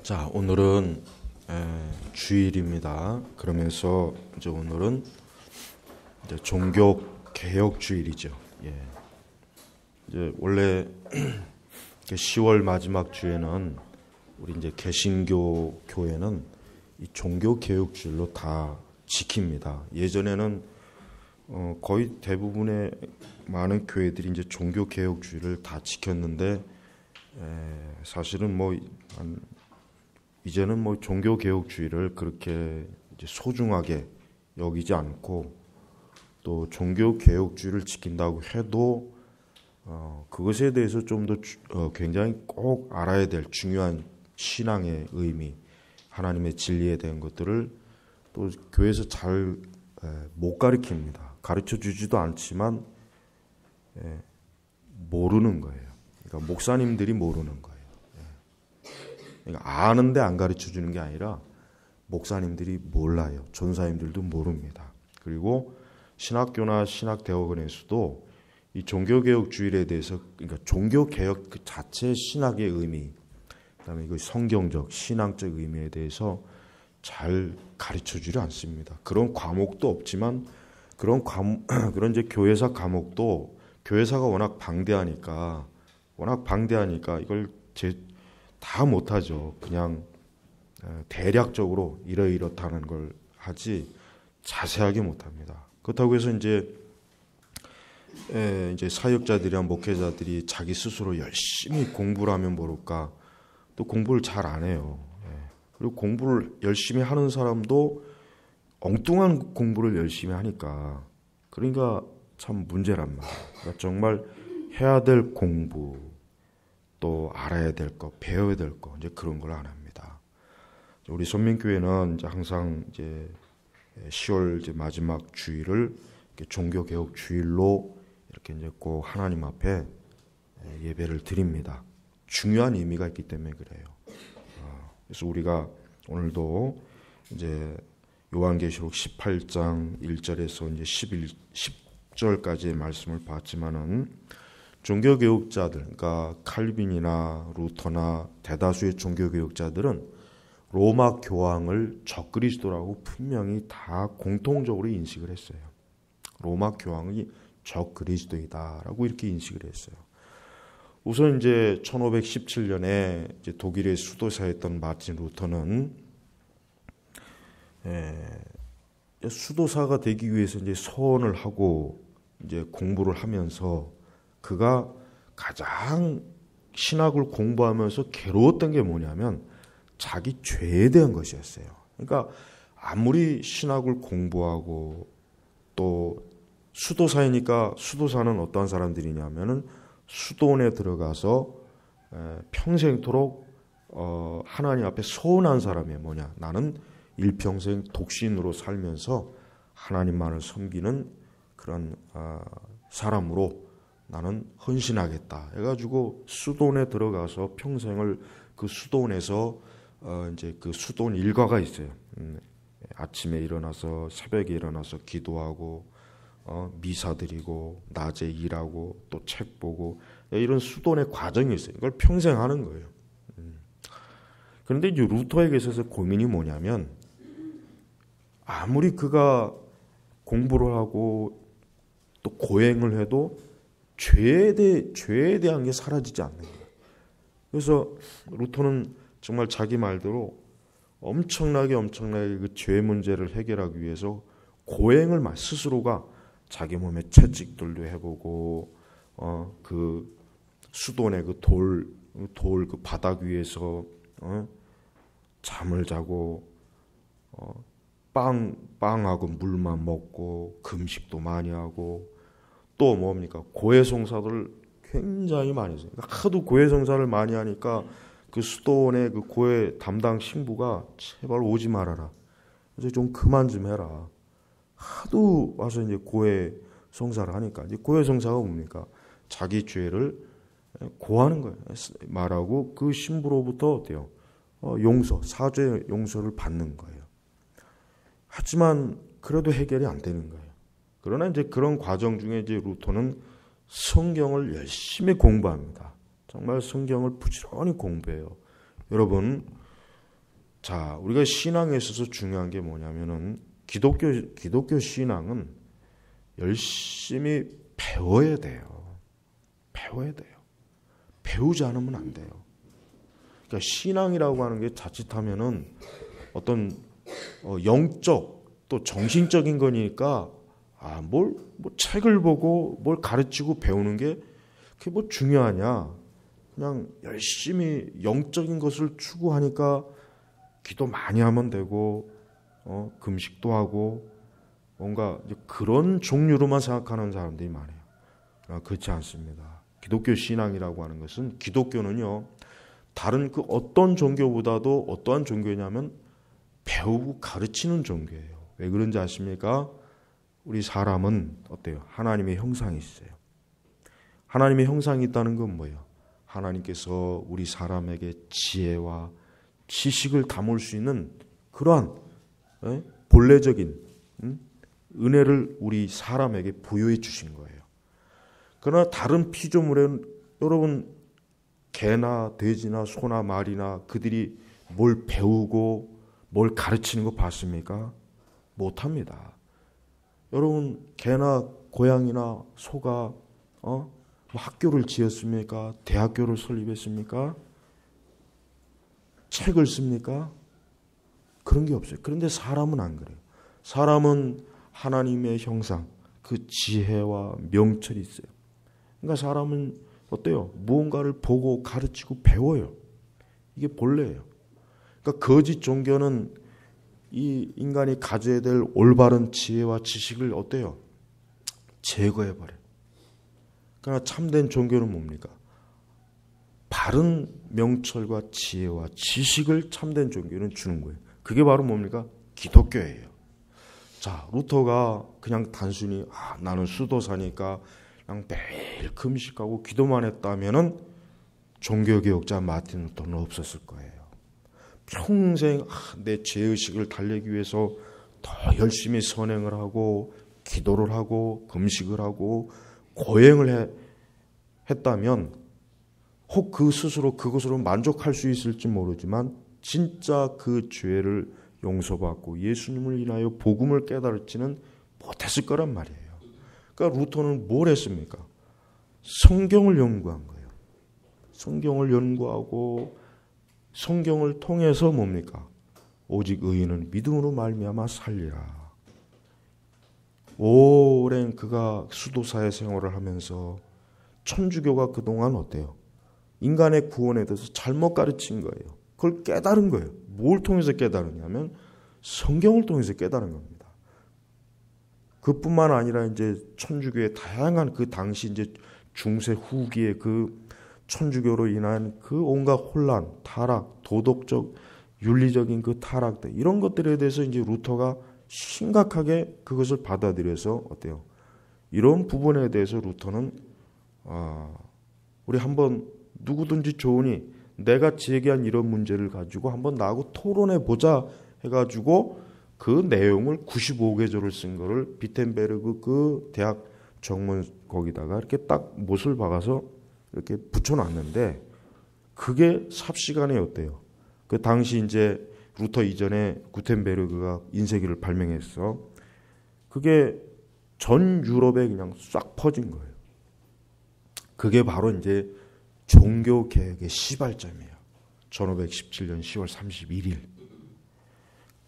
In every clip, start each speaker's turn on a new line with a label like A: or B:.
A: 자, 오늘은 주일입니다. 그러면서 이제 오늘은 이제 종교 개혁 주일이죠. 예. 이제 원래 10월 마지막 주에는 우리 이제 개신교 교회는 이 종교 개혁 주일로 다 지킵니다. 예전에는 거의 대부분의 많은 교회들이 이제 종교 개혁 주일을 다 지켰는데 사실은 이제는 종교 개혁 주일을 그렇게 이제 소중하게 여기지 않고 또 종교 개혁 주일을 지킨다고 해도 그것에 대해서 좀 더 굉장히 꼭 알아야 될 중요한 신앙의 의미, 하나님의 진리에 대한 것들을 또 교회에서 잘 못 가르칩니다. 가르쳐 주지도 않지만 모르는 거예요. 그러니까 목사님들이 모르는 거예요. 그러니까 아는데 안 가르쳐 주는 게 아니라 목사님들이 몰라요. 전사님들도 모릅니다. 그리고 신학교나 신학대학원에서도 이 종교개혁 주일에 대해서, 그러니까 종교개혁 그 자체의 신학의 의미, 그다음에 그 성경적 신앙적 의미에 대해서 잘 가르쳐 주지 않습니다. 그런 과목도 없지만 그런 이제 교회사 과목도 교회사가 워낙 방대하니까 이걸 다 못하죠. 그냥 대략적으로 이렇다는 걸 하지 자세하게 못합니다. 그렇다고 해서 이제 사역자들이나 목회자들이 자기 스스로 열심히 공부를 하면 모를까, 또 공부를 잘 안 해요. 그리고 공부를 열심히 하는 사람도 엉뚱한 공부를 열심히 하니까, 그러니까 참 문제란 말이에요. 그러니까 정말 해야 될 공부, 또 알아야 될 거, 배워야 될 거, 이제 그런 걸 안 합니다. 우리 선민교회는 이제 항상 이제 10월 이제 마지막 주일을 종교 개혁 주일로 이렇게 이제 꼭 하나님 앞에 예배를 드립니다. 중요한 의미가 있기 때문에 그래요. 그래서 우리가 오늘도 이제 요한계시록 18장 1절에서 이제 10절까지의 말씀을 봤지만은 종교개혁자들, 그러니까 칼빈이나 루터나 대다수의 종교개혁자들은 로마 교황을 적그리스도라고 분명히 다 공통적으로 인식을 했어요. 로마 교황이 적그리스도이다라고 이렇게 인식을 했어요. 우선 이제 1517년에 이제 독일의 수도사였던 마틴 루터는 수도사가 되기 위해서 이제 서원을 하고 이제 공부를 하면서 그가 가장 신학을 공부하면서 괴로웠던 게 뭐냐면 자기 죄에 대한 것이었어요. 그러니까 아무리 신학을 공부하고 또 수도사이니까, 수도사는 어떠한 사람들이냐면은 수도원에 들어가서 평생토록 하나님 앞에 서운한 사람이 뭐냐, 나는 일평생 독신으로 살면서 하나님만을 섬기는 그런 사람으로 나는 헌신하겠다 해가지고 수도원에 들어가서 평생을 그 수도원에서 이제 그 수도원 일과가 있어요. 아침에 일어나서 새벽에 일어나서 기도하고 미사 드리고 낮에 일하고 또 책 보고 이런 수도원의 과정이 있어요. 이걸 평생 하는 거예요. 그런데 이제 루터에게 있어서 고민이 뭐냐면 아무리 그가 공부를 하고 또 고행을 해도 죄에 대한 게 사라지지 않는 거예요. 그래서 루터는 정말 자기 말대로 엄청나게 그 죄 문제를 해결하기 위해서 고행을 스스로가 자기 몸에 채찍들도 해보고 그 수도원의 그 돌 그 바닥 위에서 잠을 자고 빵하고 물만 먹고 금식도 많이 하고 또 뭡니까, 고해성사를 굉장히 많이 했어요. 그러니까 하도 고해성사를 많이 하니까 그 수도원의 그 고해 담당 신부가 제발 오지 말아라, 그래서 좀 그만 좀 해라. 하도 와서 이제 고해 성사를 하니까, 이제 고해 성사가 뭡니까? 자기 죄를 고하는 거예요. 말하고 그 신부로부터 어때요? 사죄 용서를 받는 거예요. 하지만 그래도 해결이 안 되는 거예요. 그러나 이제 그런 과정 중에 이제 루터는 성경을 열심히 공부합니다. 정말 성경을 부지런히 공부해요. 여러분, 자, 우리가 신앙에 있어서 중요한 게 뭐냐면은 기독교 신앙은 열심히 배워야 돼요. 배워야 돼요. 배우지 않으면 안 돼요. 그러니까 신앙이라고 하는 게 자칫하면은 어떤 영적 또 정신적인 거니까 뭐 책을 보고 뭘 가르치고 배우는 게 그게 뭐 중요하냐? 그냥 열심히 영적인 것을 추구하니까 기도 많이 하면 되고 금식도 하고 뭔가 그런 종류로만 생각하는 사람들이 많아요. 그렇지 않습니다. 기독교 신앙이라고 하는 것은 기독교는요 다른 그 어떤 종교보다도 어떠한 종교냐면 배우고 가르치는 종교예요. 왜 그런지 아십니까? 우리 사람은 어때요? 하나님의 형상이 있어요. 하나님의 형상이 있다는 건 뭐예요? 하나님께서 우리 사람에게 지혜와 지식을 담을 수 있는 그러한 본래적인 은혜를 우리 사람에게 부여해 주신 거예요. 그러나 다른 피조물에는 여러분 개나 돼지나 소나 말이나 그들이 뭘 배우고 뭘 가르치는 거 봤습니까? 못합니다. 여러분 개나 고양이나 소가 뭐 학교를 지었습니까? 대학교를 설립했습니까? 책을 씁니까? 그런 게 없어요. 그런데 사람은 안 그래요. 사람은 하나님의 형상, 그 지혜와 명철이 있어요. 그러니까 사람은 어때요? 무언가를 보고 가르치고 배워요. 이게 본래예요. 그러니까 거짓 종교는 이 인간이 가져야 될 올바른 지혜와 지식을 어때요? 제거해버려요. 그러나 참된 종교는 뭡니까? 바른 명철과 지혜와 지식을 참된 종교는 주는 거예요. 그게 바로 뭡니까? 기독교예요. 자, 루터가 그냥 단순히 나는 수도사니까 그냥 매일 금식하고 기도만 했다면은 종교개혁자 마틴 루터는 없었을 거예요. 평생 내 죄의식을 달래기 위해서 더 열심히 선행을 하고 기도를 하고 금식을 하고 고행을 했다면 혹 그 스스로 그것으로 만족할 수 있을지 모르지만 진짜 그 죄를 용서받고 예수님을 인하여 복음을 깨달을지는 못했을 거란 말이에요. 그러니까 루터는 뭘 했습니까? 성경을 연구한 거예요. 성경을 연구하고 성경을 통해서 뭡니까? 오직 의인은 믿음으로 말미암아 살리라. 오랜 그가 수도사의 생활을 하면서 천주교가 그동안 어때요? 인간의 구원에 대해서 잘못 가르친 거예요. 그걸 깨달은 거예요. 뭘 통해서 깨달으냐면 성경을 통해서 깨달은 겁니다. 그뿐만 아니라 이제 천주교의 다양한 그 당시 이제 중세 후기의 그 천주교로 인한 그 온갖 혼란, 타락, 도덕적, 윤리적인 그 타락들 이런 것들에 대해서 이제 루터가 심각하게 그것을 받아들여서 어때요? 이런 부분에 대해서 루터는 우리 한번 누구든지 좋으니 내가 제기한 이런 문제를 가지고 한번 나하고 토론해 보자 해가지고 그 내용을 95개조를 쓴 거를 비텐베르그 그 대학 정문 거기다가 이렇게 딱 못을 박아서 이렇게 붙여놨는데 그게 삽시간에 어때요? 그 당시 이제 루터 이전에 구텐베르그가 인쇄기를 발명했어. 그게 전 유럽에 그냥 싹 퍼진 거예요. 그게 바로 이제 종교 개혁의 시발점이에요. 1517년 10월 31일.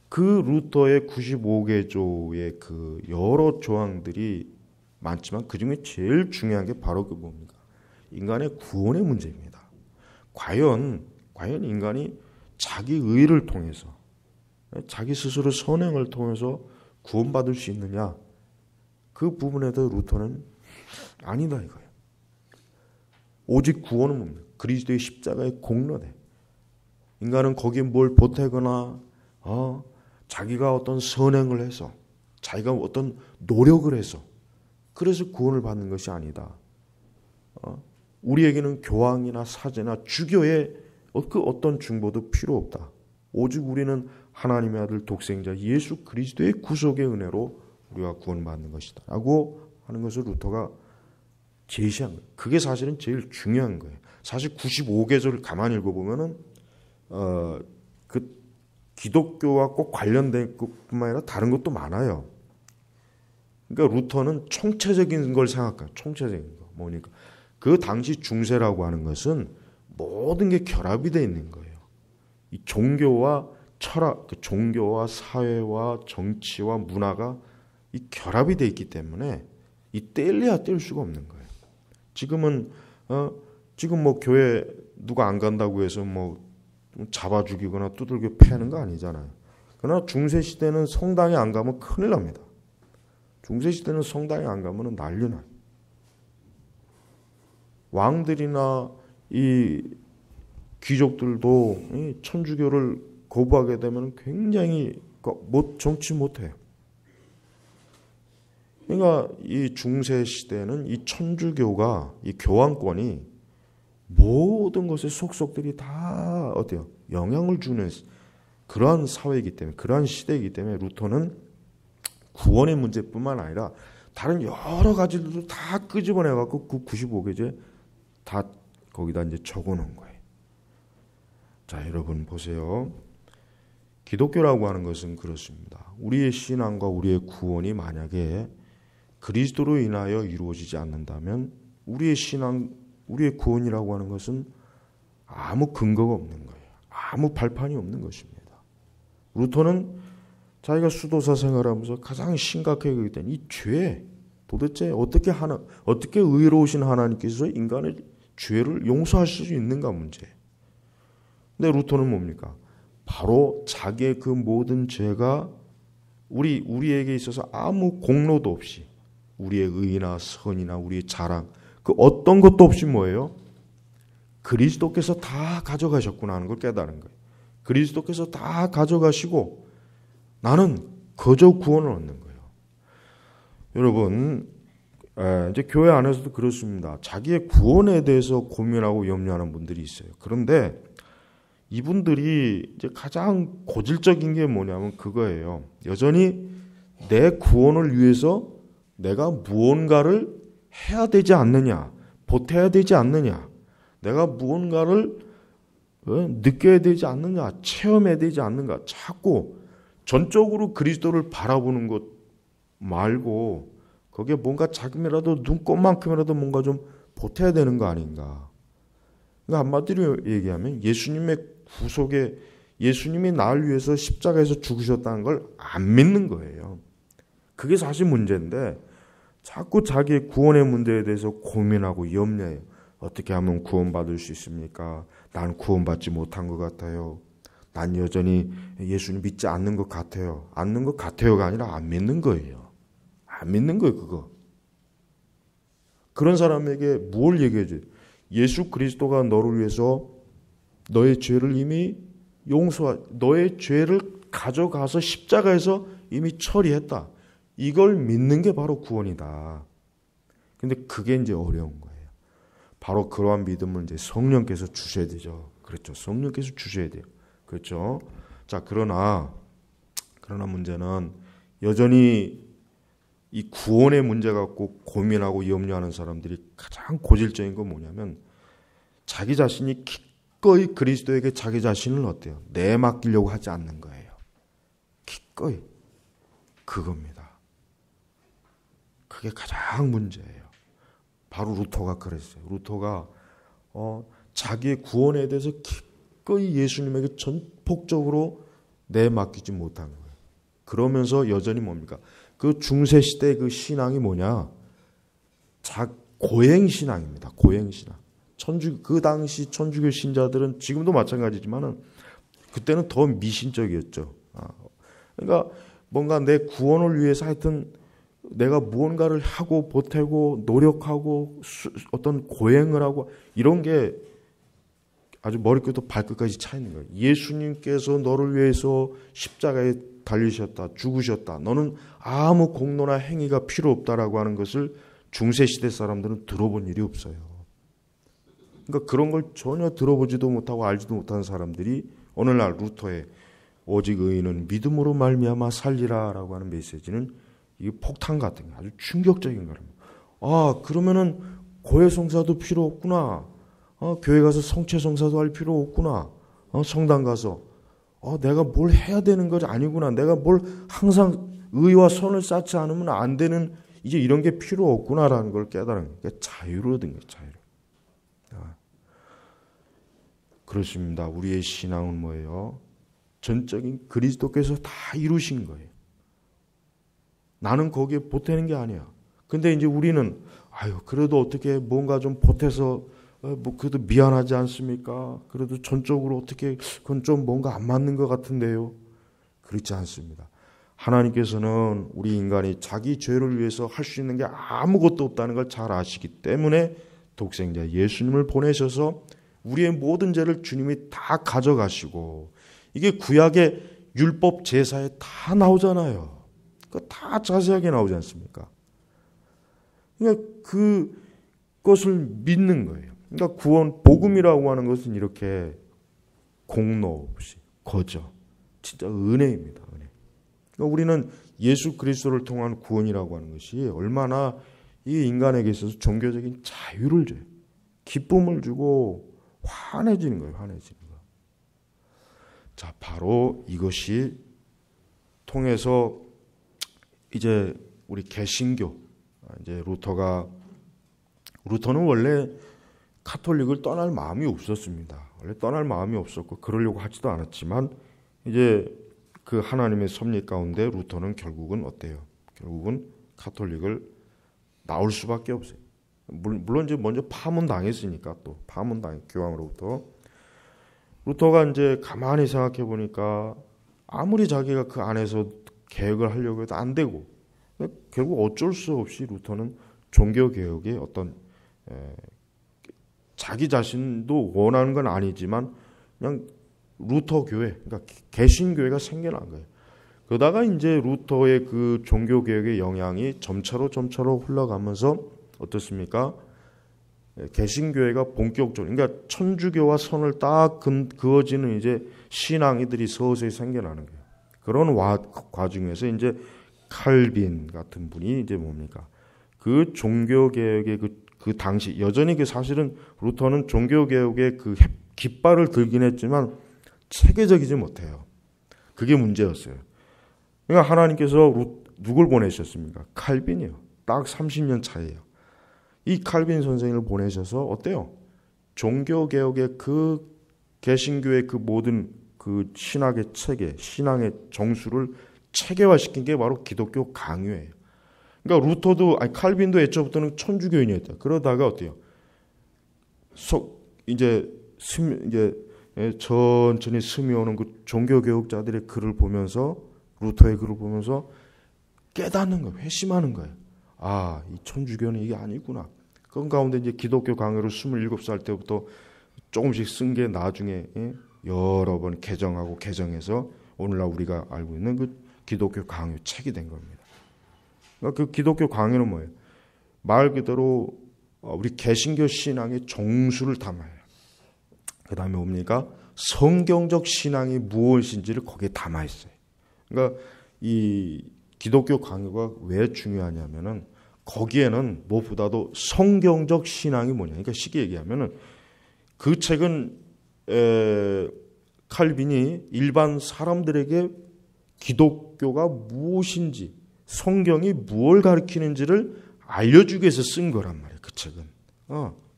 A: 그 루터의 95개조의 그 여러 조항들이 많지만 그 중에 제일 중요한 게 바로 그 뭡니까? 인간의 구원의 문제입니다. 과연 인간이 자기 의를 통해서 자기 스스로 선행을 통해서 구원받을 수 있느냐? 그 부분에 대해 루터는 아니다 이거예요. 오직 구원은 뭡니까? 그리스도의 십자가의 공로대. 인간은 거기에 뭘 보태거나 자기가 어떤 선행을 해서 자기가 어떤 노력을 해서 그래서 구원을 받는 것이 아니다. 우리에게는 교황이나 사제나 주교의 그 어떤 중보도 필요 없다. 오직 우리는 하나님의 아들 독생자 예수 그리스도의 구속의 은혜로 우리가 구원받는 것이다 라고 하는 것을 루터가 제시한 거예요. 그게 사실은 제일 중요한 거예요. 사실 95개조를 가만히 읽어보면은 그 기독교와 꼭 관련된 것뿐만 아니라 다른 것도 많아요. 그러니까 루터는 총체적인 걸 생각해요. 총체적인 거. 뭐니까 그 당시 중세라고 하는 것은 모든 게 결합이 되어 있는 거예요. 이 종교와 철학, 종교와 사회와 정치와 문화가 이 결합이 되어 있기 때문에 이 뗄래야 뗄 수가 없는 거예요. 지금은 지금 뭐 교회 누가 안 간다고 해서 뭐 잡아 죽이거나 두들겨 패는 거 아니잖아요. 그러나 중세 시대는 성당에 안 가면 큰일 납니다. 중세 시대는 성당에 안 가면 난리 나요. 왕들이나 이 귀족들도 이 천주교를 거부하게 되면 굉장히 정치 못해요. 그러니까 이 중세 시대는 이 천주교가 이 교황권이 모든 것에 속속들이 다 어때요? 영향을 주는 그러한 사회이기 때문에, 그러한 시대이기 때문에 루터는 구원의 문제뿐만 아니라 다른 여러 가지들도 다 끄집어내갖고 그 95개제 다 거기다 이제 적어놓은 거예요. 자, 여러분 보세요. 기독교라고 하는 것은 그렇습니다. 우리의 신앙과 우리의 구원이 만약에 그리스도로 인하여 이루어지지 않는다면 우리의 신앙, 우리의 구원이라고 하는 것은 아무 근거가 없는 거예요. 아무 발판이 없는 것입니다. 루터는 자기가 수도사 생활하면서 가장 심각하게 여겼던 이 죄, 도대체 어떻게 의로우신 하나님께서 인간의 죄를 용서하실 수 있는가 문제. 근데 루터는 뭡니까? 바로 자기의 그 모든 죄가 우리에게 있어서 아무 공로도 없이 우리의 의나 선이나 우리의 자랑 그 어떤 것도 없이 뭐예요? 그리스도께서 다 가져가셨구나 하는 걸 깨달은 거예요. 그리스도께서 다 가져가시고 나는 거저 구원을 얻는 거예요. 여러분, 이제 교회 안에서도 그렇습니다. 자기의 구원에 대해서 고민하고 염려하는 분들이 있어요. 그런데 이분들이 이제 가장 고질적인 게 뭐냐면 그거예요. 여전히 내 구원을 위해서 내가 무언가를 해야 되지 않느냐, 보태야 되지 않느냐, 내가 무언가를 느껴야 되지 않느냐, 체험해야 되지 않는가, 자꾸 전적으로 그리스도를 바라보는 것 말고 거기에 뭔가 작음이라도 눈꼽만큼이라도 뭔가 좀 보태야 되는 거 아닌가. 그러니까 한마디로 얘기하면 예수님의 구속에 예수님이 나를 위해서 십자가에서 죽으셨다는 걸 안 믿는 거예요. 그게 사실 문제인데 자꾸 자기의 구원의 문제에 대해서 고민하고 염려해요. 어떻게 하면 구원받을 수 있습니까? 난 구원받지 못한 것 같아요. 난 여전히 예수님 믿지 않는 것 같아요. 않는 것 같아요가 아니라 안 믿는 거예요. 안 믿는 거예요, 그거. 그런 사람에게 뭘 얘기해줘요? 예수 그리스도가 너를 위해서 너의 죄를 이미 너의 죄를 가져가서 십자가에서 이미 처리했다. 이걸 믿는 게 바로 구원이다. 근데 그게 이제 어려운 거예요. 바로 그러한 믿음을 이제 성령께서 주셔야 되죠. 그렇죠. 성령께서 주셔야 돼요. 그렇죠. 자, 그러나 문제는 여전히 이 구원의 문제 갖고 고민하고 염려하는 사람들이 가장 고질적인 건 뭐냐면 자기 자신이 기꺼이 그리스도에게 자기 자신을 어때요? 내맡기려고 하지 않는 거예요. 기꺼이. 그겁니다. 그게 가장 문제예요. 바로 루터가 그랬어요. 루터가 자기의 구원에 대해서 기꺼이 예수님에게 전폭적으로 내맡기지 못한 거예요. 그러면서 여전히 뭡니까? 그 중세시대 그 신앙이 뭐냐? 고행신앙입니다. 고행신앙. 그 당시 천주교 신자들은 지금도 마찬가지지만은 그때는 더 미신적이었죠. 그러니까 뭔가 내 구원을 위해서 하여튼 내가 무언가를 하고 보태고 노력하고 어떤 고행을 하고 이런 게 아주 머리끝부터 발끝까지 차 있는 거예요. 예수님께서 너를 위해서 십자가에 달리셨다, 죽으셨다. 너는 아무 공로나 행위가 필요 없다라고 하는 것을 중세시대 사람들은 들어본 일이 없어요. 그러니까 그런 걸 전혀 들어보지도 못하고 알지도 못하는 사람들이 오늘날 루터의 오직 의인은 믿음으로 말미암아 살리라라고 하는 메시지는 이게 폭탄 같은 게 아주 충격적인 거랍니다. 그러면은 고해성사도 필요 없구나. 교회 가서 성체성사도 할 필요 없구나. 성당 가서 내가 뭘 해야 되는 것이 아니구나. 내가 뭘 항상 의와 선을 쌓지 않으면 안 되는 이제 이런 게 필요 없구나라는 걸 깨달은 거예요. 자유를 얻은 거예요. 자유를. 그렇습니다. 우리의 신앙은 뭐예요? 전적인 그리스도께서 다 이루신 거예요. 나는 거기에 보태는 게 아니야. 근데 이제 우리는 그래도 어떻게 뭔가 좀 보태서 그래도 미안하지 않습니까? 그래도 전적으로 어떻게 그건 좀 뭔가 안 맞는 것 같은데요. 그렇지 않습니다. 하나님께서는 우리 인간이 자기 죄를 위해서 할 수 있는 게 아무것도 없다는 걸 잘 아시기 때문에 독생자 예수님을 보내셔서 우리의 모든 죄를 주님이 다 가져가시고, 이게 구약의 율법 제사에 다 나오잖아요. 그거 다 자세하게 나오지 않습니까? 그러니까 그것을 믿는 거예요. 그러니까 구원, 복음이라고 하는 것은 이렇게 공로 없이 거저 진짜 은혜입니다. 은혜. 그러니까 우리는 예수 그리스도를 통한 구원이라고 하는 것이 얼마나 이 인간에게 있어서 종교적인 자유를 줘요. 기쁨을 주고 환해지는 거예요. 환해지는 거. 자, 바로 이것이 통해서 이제 우리 개신교, 이제 루터는 원래 카톨릭을 떠날 마음이 없었습니다. 원래 떠날 마음이 없었고 그러려고 하지도 않았지만 이제 그 하나님의 섭리 가운데 루터는 결국은 어때요? 결국은 카톨릭을 나올 수밖에 없어요. 물론 이제 먼저 파문당했으니까, 또 파문당 교황으로부터. 루터가 이제 가만히 생각해 보니까 아무리 자기가 그 안에서 개혁을 하려고 해도 안 되고, 결국 어쩔 수 없이 루터는 종교개혁의 어떤 자기 자신도 원하는 건 아니지만 그냥 루터 교회, 그러니까 개신교회가 생겨난 거예요. 그러다가 이제 루터의 그 종교개혁의 영향이 점차로 흘러가면서 어떻습니까? 개신교회가 본격적으로, 그러니까 천주교와 선을 딱 그어지는 이제 신앙이들이 서서히 생겨나는 거예요. 그런 과정에서 이제 칼빈 같은 분이 이제 뭡니까? 그 종교개혁의 그 당시, 여전히 그 사실은 루터는 종교개혁의 그 깃발을 들긴 했지만 체계적이지 못해요. 그게 문제였어요. 그러니까 하나님께서 누굴 보내셨습니까? 칼빈이요. 딱 30년 차이에요. 이 칼빈 선생을 보내셔서 어때요? 종교개혁의 그 개신교의 그 모든 그 신학의 체계, 신앙의 정수를 체계화시킨 게 바로 기독교 강요예요. 그러니까 루터도, 칼빈도 애초부터는 천주교인이었다. 그러다가 어때요? 이제 천천히 스며오는 그 종교개혁자들의 글을 보면서, 루터의 글을 보면서 깨닫는 거예요. 회심하는 거예요. 이 천주교는 이게 아니구나. 그 가운데 이제 기독교 강요를 27살 때부터 조금씩 쓴 게 나중에 여러 번 개정하고 개정해서 오늘날 우리가 알고 있는 그 기독교 강요 책이 된 겁니다. 그러니까 그 기독교 강요는 뭐예요? 말 그대로 우리 개신교 신앙의 정수를 담아요. 그 다음에 뭡니까? 성경적 신앙이 무엇인지를 거기에 담아 있어요. 그러니까 이 기독교 강요가 왜 중요하냐면은 거기에는 무엇보다도 성경적 신앙이 뭐냐. 그러니까 쉽게 얘기하면은 그 책은 칼빈이 일반 사람들에게 기독교가 무엇인지, 성경이 무엇을 가르치는지를 알려주기 위해서 쓴 거란 말이에요. 그 책은.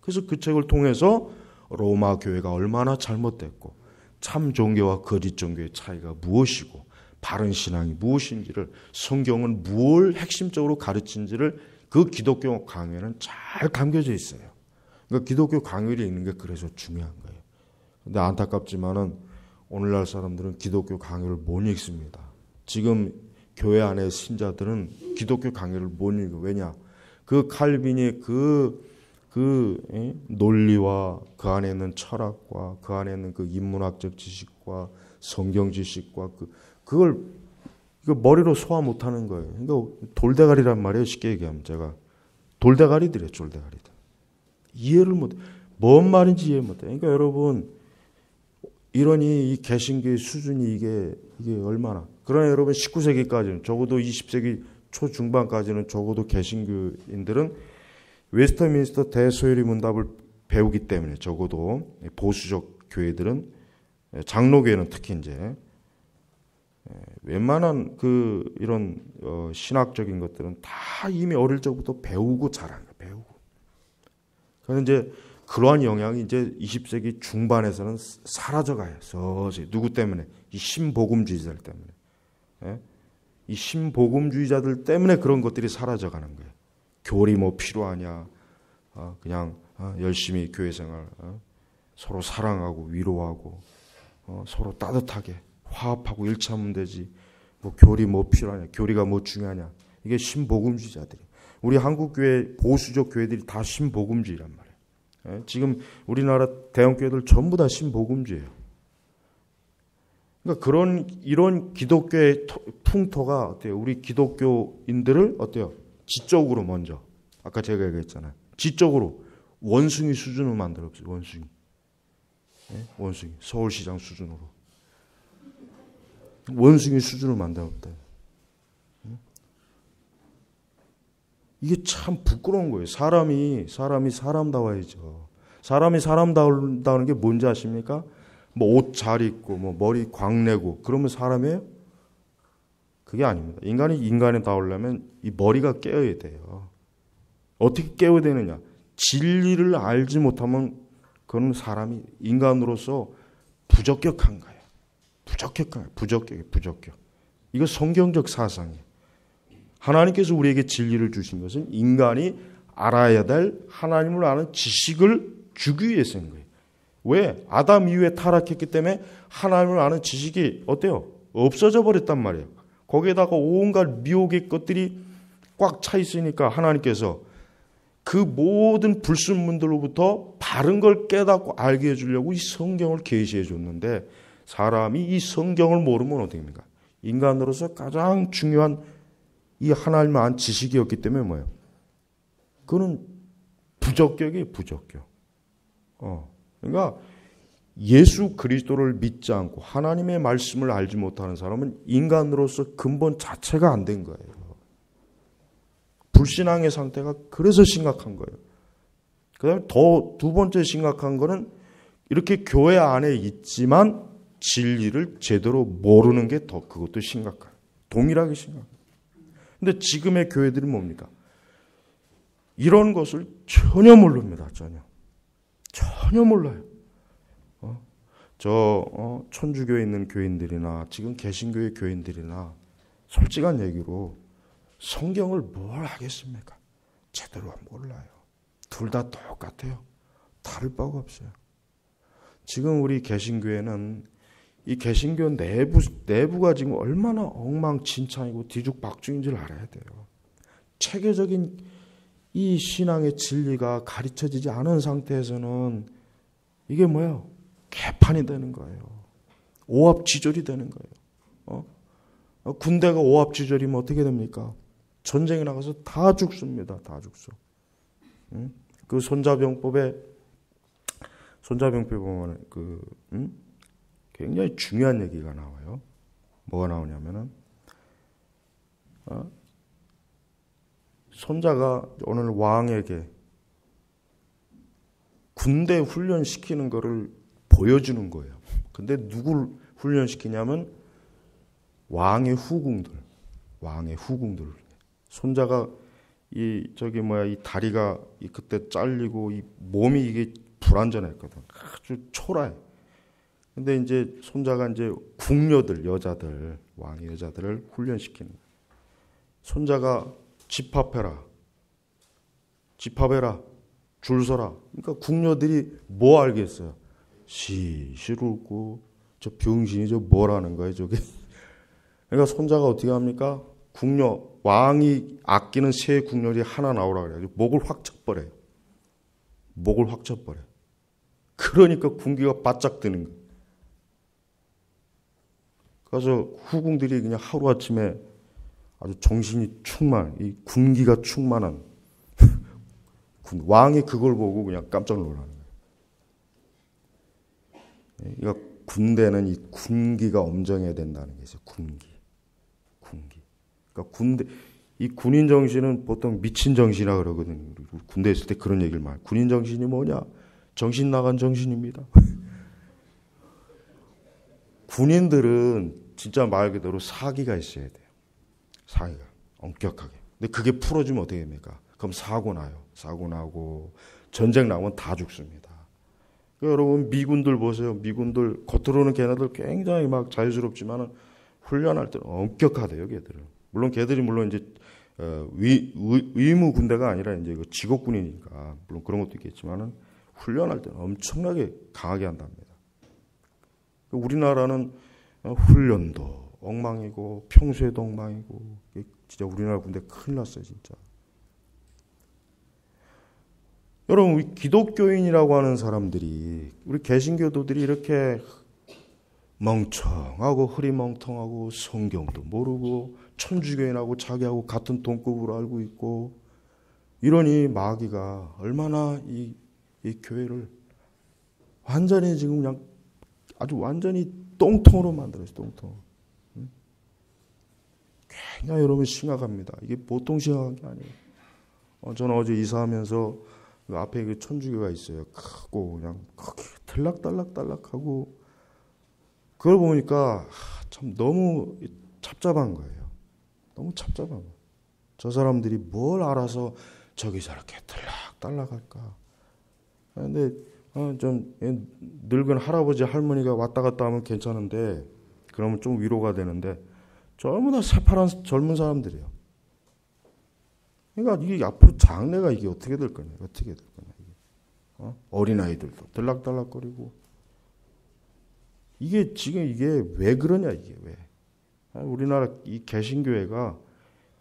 A: 그래서 그 책을 통해서 로마 교회가 얼마나 잘못됐고 참 종교와 거짓 종교의 차이가 무엇이고 바른 신앙이 무엇인지를, 성경은 무엇을 핵심적으로 가르치는지를 그 기독교 강요에는 잘 담겨져 있어요. 그러니까 기독교 강요를 읽는 게 그래서 중요한 거예요. 근데 안타깝지만은 오늘날 사람들은 기독교 강요를 못 읽습니다. 지금 교회 안에 신자들은 기독교 강요를 못 읽어. 왜냐? 그 칼빈의 그 논리와 그 안에 있는 철학과 그 안에 있는 그 인문학적 지식과 성경 지식과 그걸 머리로 소화 못하는 거예요. 그러니까 돌대가리란 말이에요. 쉽게 얘기하면 제가 돌대가리들이에요. 돌대가리들. 이해를 못해. 뭔 말인지 이해 못해. 그러니까 여러분, 이러니 이 개신교의 수준이 이게 얼마나. 그러나 여러분 19세기까지는, 적어도 20세기 초중반까지는 적어도 개신교인들은 웨스터민스터 대소요리 문답을 배우기 때문에, 적어도 보수적 교회들은, 장로교회는 특히 이제 웬만한 이런 신학적인 것들은 다 이미 어릴 적부터 배우고 자란 거예요. 배우고. 그래서 이제 그러한 영향이 이제 20세기 중반에서는 사라져가요. 서서히. 누구 때문에? 이 신복음주의자들 때문에. 예? 이 신복음주의자들 때문에 그런 것들이 사라져가는 거예요. 교리 뭐 필요하냐? 그냥 열심히 교회 생활, 서로 사랑하고 위로하고 서로 따뜻하게 화합하고 일치하면 되지. 뭐 교리 뭐 필요하냐? 교리가 뭐 중요하냐? 이게 신복음주의자들이. 우리 한국 교회 보수적 교회들이 다 신복음주의란 말이에요. 지금 우리나라 대형교회들 전부 다 신복음주의예요. 그러니까 이런 기독교의 풍토가 어때요? 우리 기독교인들을 어때요? 지적으로 먼저 아까 제가 얘기했잖아요. 지적으로 원숭이 수준으로 만들었어요. 원숭이. 원숭이. 서울시장 수준으로. 원숭이 수준으로 만들었다. 이게 참 부끄러운 거예요. 사람이 사람다워야죠. 사람이 사람다운 게 뭔지 아십니까? 뭐 옷 잘 입고 뭐 머리 광내고 그러면 사람이에요? 그게 아닙니다. 인간이 다우려면 이 머리가 깨어야 돼요. 어떻게 깨어야 되느냐? 진리를 알지 못하면 그건 사람이 인간으로서 부적격한 거예요. 부적격. 이거 성경적 사상이에요. 하나님께서 우리에게 진리를 주신 것은 인간이 알아야 될 하나님을 아는 지식을 주기 위해서인 거예요. 왜? 아담 이후에 타락했기 때문에 하나님을 아는 지식이 어때요? 없어져 버렸단 말이에요. 거기에다가 온갖 미혹의 것들이 꽉 차 있으니까 하나님께서 그 모든 불순물들로부터 바른 걸 깨닫고 알게 해주려고 이 성경을 계시해 줬는데 사람이 이 성경을 모르면 어떻게 됩니까? 인간으로서 가장 중요한 이 하나님을 아는 지식이었기 때문에 뭐예요? 그거는 부적격이에요. 부적격. 그러니까 예수 그리스도를 믿지 않고 하나님의 말씀을 알지 못하는 사람은 인간으로서 근본 자체가 안 된 거예요. 불신앙의 상태가 그래서 심각한 거예요. 그 다음에 더 두 번째 심각한 거는 이렇게 교회 안에 있지만 진리를 제대로 모르는 게 더 그것도 심각해요. 동일하게 심각해요. 근데 지금의 교회들이 뭡니까? 이런 것을 전혀 모릅니다. 전혀 몰라요. 천주교에 있는 교인들이나 지금 개신교의 교인들이나 솔직한 얘기로 성경을 뭘 하겠습니까? 제대로 몰라요. 둘 다 똑같아요. 다를 바가 없어요. 지금 우리 개신교회는 이 개신교 내부가 지금 얼마나 엉망진창이고 뒤죽박죽인지를 알아야 돼요. 체계적인 이 신앙의 진리가 가르쳐지지 않은 상태에서는 이게 뭐예요? 개판이 되는 거예요. 오합지졸이 되는 거예요. 군대가 오합지졸이면 어떻게 됩니까? 전쟁에 나가서 다 죽습니다. 다 죽어. 그 손자병법에 보면 굉장히 중요한 얘기가 나와요. 뭐가 나오냐면은 손자가 오늘 왕에게 군대 훈련시키는 거를 보여주는 거예요. 근데 누굴 훈련시키냐면 왕의 후궁들. 손자가 이 다리가 그때 잘리고 이 몸이 이게 불안전했거든. 아주 초라해. 근데 이제 손자가 이제 궁녀들, 여자들, 왕의 여자들을 훈련시키는 거예요. 손자가 집합해라, 줄 서라. 그러니까 궁녀들이 뭐 알겠어요? 시시를 웃고 저 병신이 저 뭐라는 거예요, 저게. 그러니까 손자가 어떻게 합니까? 궁녀, 왕이 아끼는 세 궁녀들이 하나 나오라 그래요. 목을 확 쳐버려요. 그러니까 군기가 바짝 드는 거예요. 그래서 후궁들이 그냥 하루아침에 아주 정신이 이 군기가 충만한 왕이 그걸 보고 그냥 깜짝 놀라는 거예요. 그러니까 군대는 이 군기가 엄정해야 된다는 게 있어요. 군기. 그러니까 이 군인 정신은 보통 미친 정신이라 그러거든요. 군대 있을 때 그런 얘기를 많이. 군인 정신이 뭐냐? 정신 나간 정신입니다. 군인들은 진짜 말 그대로 사기가 있어야 돼요. 사기가 엄격하게. 근데 그게 풀어지면 어떻게 됩니까? 그럼 사고 나요. 사고 나고 전쟁 나면 다 죽습니다. 여러분 미군들 보세요. 미군들 겉으로는 걔네들 굉장히 막 자유스럽지만은 훈련할 때는 엄격하대요. 걔들은. 물론 걔들이 물론 이제 의무 군대가 아니라 이제 직업군이니까 물론 그런 것도 있겠지만은 훈련할 때는 엄청나게 강하게 한답니다. 우리나라는 훈련도 엉망이고 평소에도 엉망이고 진짜 우리나라 군대 큰일 났어요 진짜. 여러분 우리 기독교인이라고 하는 사람들이 우리 개신교도들이 이렇게 멍청하고 흐리멍텅하고 성경도 모르고 천주교인하고 자기하고 같은 동급으로 알고 있고 이러니 마귀가 얼마나 이 교회를 완전히 지금 그냥 아주 완전히 똥통으로 만들었어요. 똥통. 굉장히 여러분 심각합니다. 이게 보통 심각한 게 아니에요. 저는 어제 이사하면서 그 앞에 그 천주교가 있어요. 크고 그냥 크게 들락달락달락하고 그걸 보니까 참 너무 착잡한 거예요. 너무 착잡한 거예요. 저 사람들이 뭘 알아서 저기 저렇게 들락달락할까. 근데 좀 늙은 할아버지 할머니가 왔다 갔다 하면 괜찮은데 그러면 좀 위로가 되는데 전부 다 새파란 젊은 사람들이에요. 그러니까 이게 앞으로 장래가 이게 어떻게 될 거냐. 어떻게 될 거냐. 어린아이들도 들락달락거리고 이게 지금 이게 왜 그러냐 이게 왜. 우리나라 이 개신교회가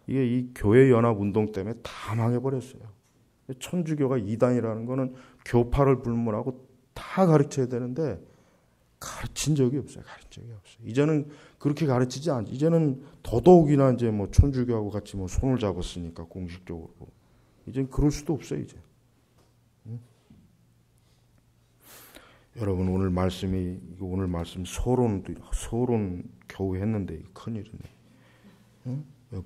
A: 이게 이 교회 연합 운동 때문에 다 망해버렸어요. 천주교가 이단이라는 거는 교파를 불문하고 다 가르쳐야 되는데 가르친 적이 없어요. 가르친 적이 없어요. 이제는 그렇게 가르치지 않죠. 이제는 더더욱이나 이제 뭐 천주교하고 같이 뭐 손을 잡았으니까 공식적으로 이제는 그럴 수도 없어요. 이제. 여러분 오늘 말씀이 오늘 말씀 서론 겨우 했는데 큰일이네.